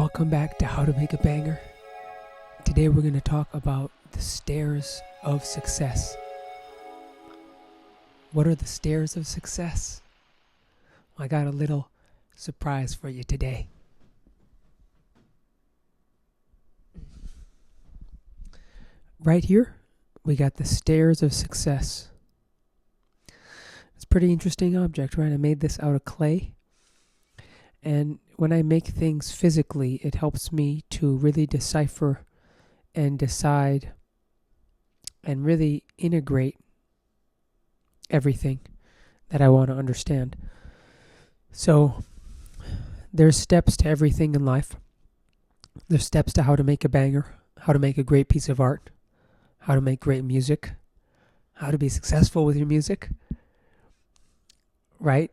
Welcome back to How to Make a Banger. Today we're going to talk about the stairs of success. What are the stairs of success? Well, I got a little surprise for you today. Right here, we got the stairs of success. It's a pretty interesting object, right? I made this out of clay. And when I make things physically, it helps me to really decipher and decide and really integrate everything that I want to understand. So there's steps to everything in life. There's steps to how to make a banger, how to make a great piece of art, how to make great music, how to be successful with your music, right?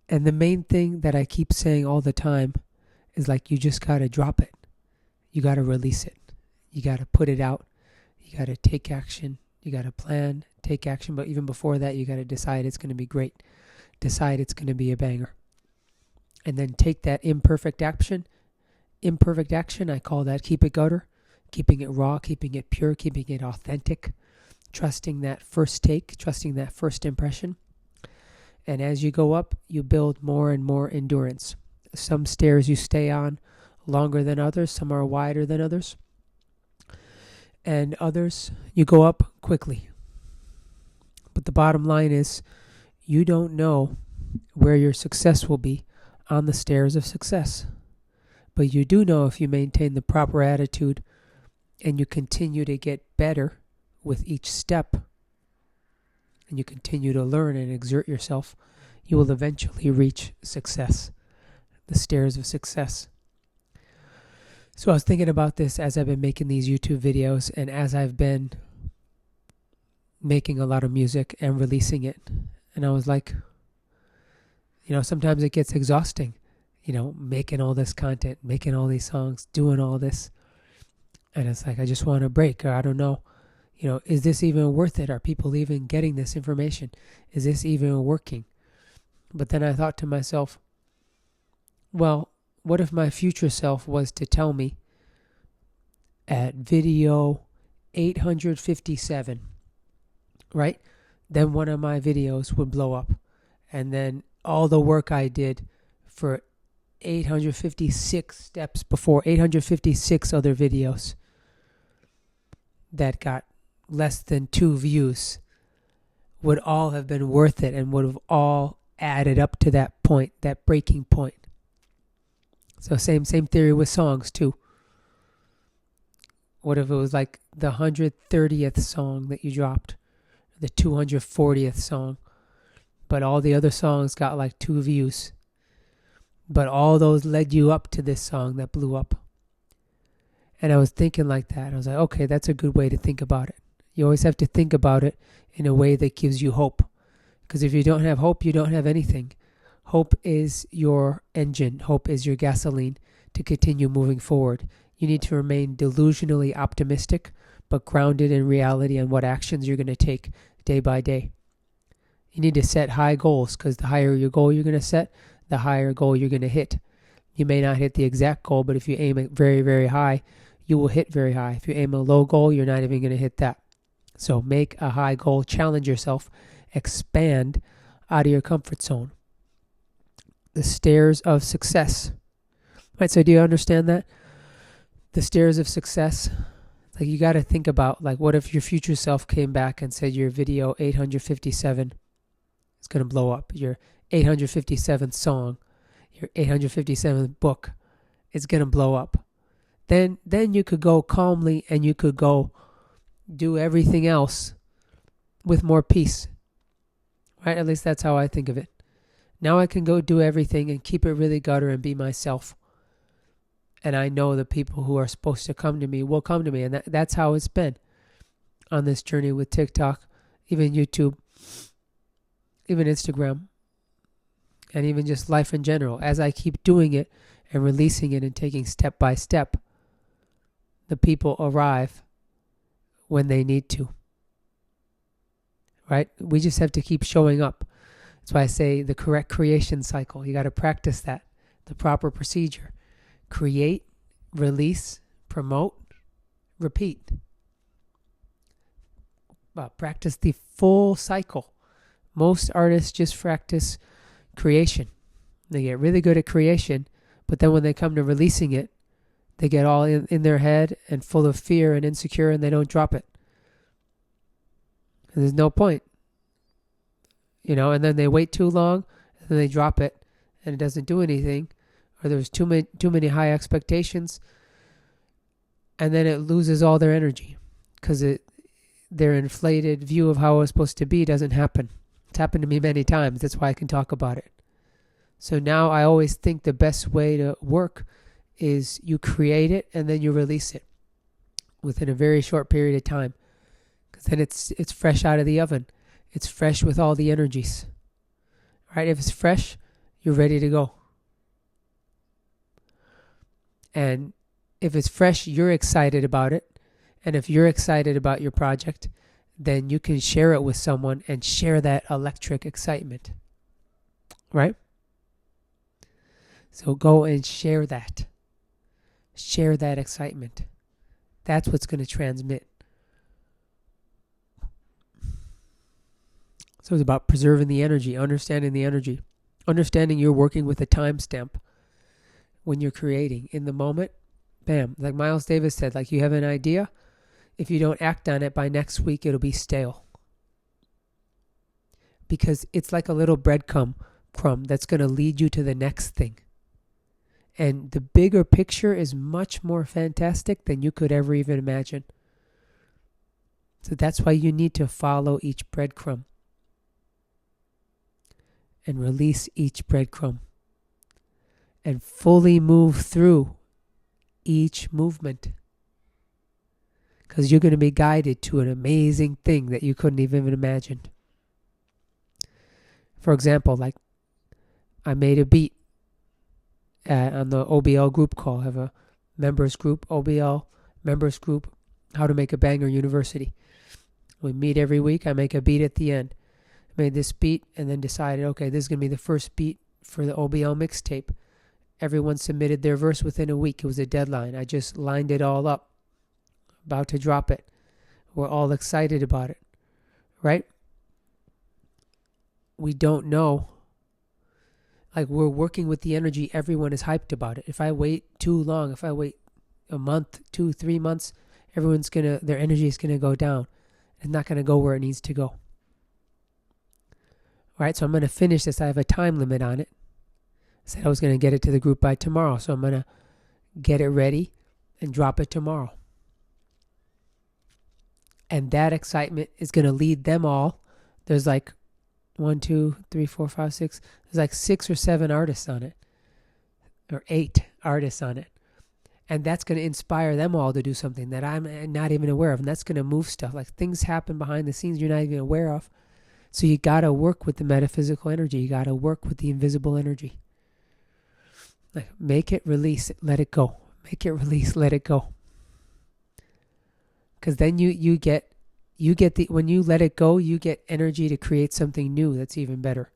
And the main thing that I keep saying all the time is like, you just got to drop it. You got to release it. You got to put it out. You got to take action. You got to plan, take action. But even before that, you got to decide it's going to be great. Decide it's going to be a banger. And then take that imperfect action. Imperfect action, I call that keep it gutter. Keeping it raw, keeping it pure, keeping it authentic. Trusting that first take, trusting that first impression. And as you go up, you build more and more endurance. Some stairs you stay on longer than others. Some are wider than others. And others, you go up quickly. But the bottom line is, you don't know where your success will be on the stairs of success. But you do know if you maintain the proper attitude and you continue to get better with each step, and you continue to learn and exert yourself, you will eventually reach success, the stairs of success. So I was thinking about this as I've been making these YouTube videos and as I've been making a lot of music and releasing it. And I was like, sometimes it gets exhausting, making all this content, making all these songs, doing all this. And it's like, I just want a break, or I don't know. Is this even worth it? Are people even getting this information? Is this even working? But then I thought to myself, well, what if my future self was to tell me at video 857, right? Then one of my videos would blow up. And then all the work I did for 856 steps before, 856 other videos that got less than 2 views would all have been worth it and would have all added up to that point, that breaking point. So same theory with songs too. What if it was like the 130th song that you dropped, the 240th song, but all the other songs got like 2 views, but all those led you up to this song that blew up. And I was thinking like that. I was like, okay, that's a good way to think about it. You always have to think about it in a way that gives you hope. Because if you don't have hope, you don't have anything. Hope is your engine. Hope is your gasoline to continue moving forward. You need to remain delusionally optimistic, but grounded in reality and what actions you're going to take day by day. You need to set high goals, because the higher your goal you're going to set, the higher goal you're going to hit. You may not hit the exact goal, but if you aim it very, very high, you will hit very high. If you aim a low goal, you're not even going to hit that. So make a high goal, challenge yourself, expand out of your comfort zone. The stairs of success. Right, so do you understand that? The stairs of success. Like, you got to think about, like, what if your future self came back and said your video 857 is going to blow up. Your 857th song, your 857th book is going to blow up. Then you could go calmly and you could go do everything else with more peace. Right? At least that's how I think of it. Now I can go do everything and keep it really gutter and be myself. And I know the people who are supposed to come to me will come to me. And that's how it's been on this journey with TikTok, even YouTube, even Instagram, and even just life in general. As I keep doing it and releasing it and taking step by step, the people arrive when they need to. Right? We just have to keep showing up. That's why I say the correct creation cycle. You got to practice that, the proper procedure. Create, release, promote, repeat. Practice the full cycle. Most artists just practice creation. They get really good at creation, but then when they come to releasing it, they get all in their head and full of fear and insecure, and they don't drop it. And there's no point. And then they wait too long, and then they drop it, and it doesn't do anything, or there's too many high expectations, and then it loses all their energy because their inflated view of how it was supposed to be doesn't happen. It's happened to me many times. That's why I can talk about it. So now I always think the best way to work is you create it and then you release it within a very short period of time, because then it's fresh out of the oven. It's fresh with all the energies. Right? If it's fresh, you're ready to go. And if it's fresh, you're excited about it. And if you're excited about your project, then you can share it with someone and share that electric excitement. Right? So go and share that. Share that excitement. That's what's going to transmit. So it's about preserving the energy, understanding the energy, understanding you're working with a timestamp when you're creating. In the moment, bam. Like Miles Davis said, like you have an idea. If you don't act on it by next week, it'll be stale. Because it's like a little breadcrumb that's going to lead you to the next thing. And the bigger picture is much more fantastic than you could ever even imagine. So that's why you need to follow each breadcrumb and release each breadcrumb and fully move through each movement. Because you're going to be guided to an amazing thing that you couldn't even imagine. For example, like I made a beat on the OBL group call. I have a members group, OBL members group, How to Make a Banger University. We meet every week. I make a beat at the end. I made this beat and then decided, okay, this is going to be the first beat for the OBL mixtape. Everyone submitted their verse within a week. It was a deadline. I just lined it all up. About to drop it. We're all excited about it. Right? We don't know. Like we're working with the energy. Everyone is hyped about it. If I wait too long, if I wait a month, 2, 3 months, their energy is going to go down. It's not going to go where it needs to go. All right, so I'm going to finish this. I have a time limit on it. I said I was going to get it to the group by tomorrow. So I'm going to get it ready and drop it tomorrow. And that excitement is going to lead them all. There's like 1, 2, 3, 4, 5, 6. There's like 6 or 7 artists on it. Or 8 artists on it. And that's going to inspire them all to do something that I'm not even aware of. And that's going to move stuff. Like things happen behind the scenes you're not even aware of. So you got to work with the metaphysical energy. You got to work with the invisible energy. Like make it, release it, let it go. Make it, release, let it go. Because then you get when you let it go, you get energy to create something new that's even better.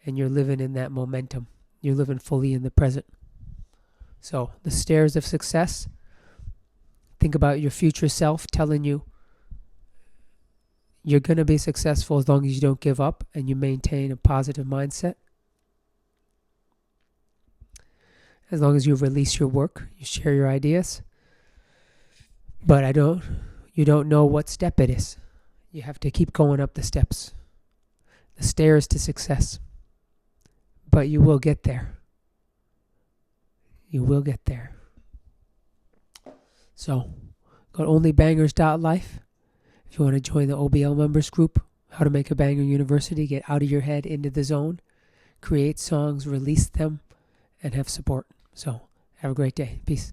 And you're living in that momentum. You're living fully in the present. So the stairs of success. Think about your future self telling you you're going to be successful as long as you don't give up and you maintain a positive mindset. As long as you release your work, you share your ideas. But you don't know what step it is. You have to keep going up the steps. The stairs to success. But you will get there. You will get there. So, go to onlybangers.life. If you want to join the OBL members group, How to Make a Banger University, get out of your head, into the zone, create songs, release them, and have support. So, have a great day. Peace.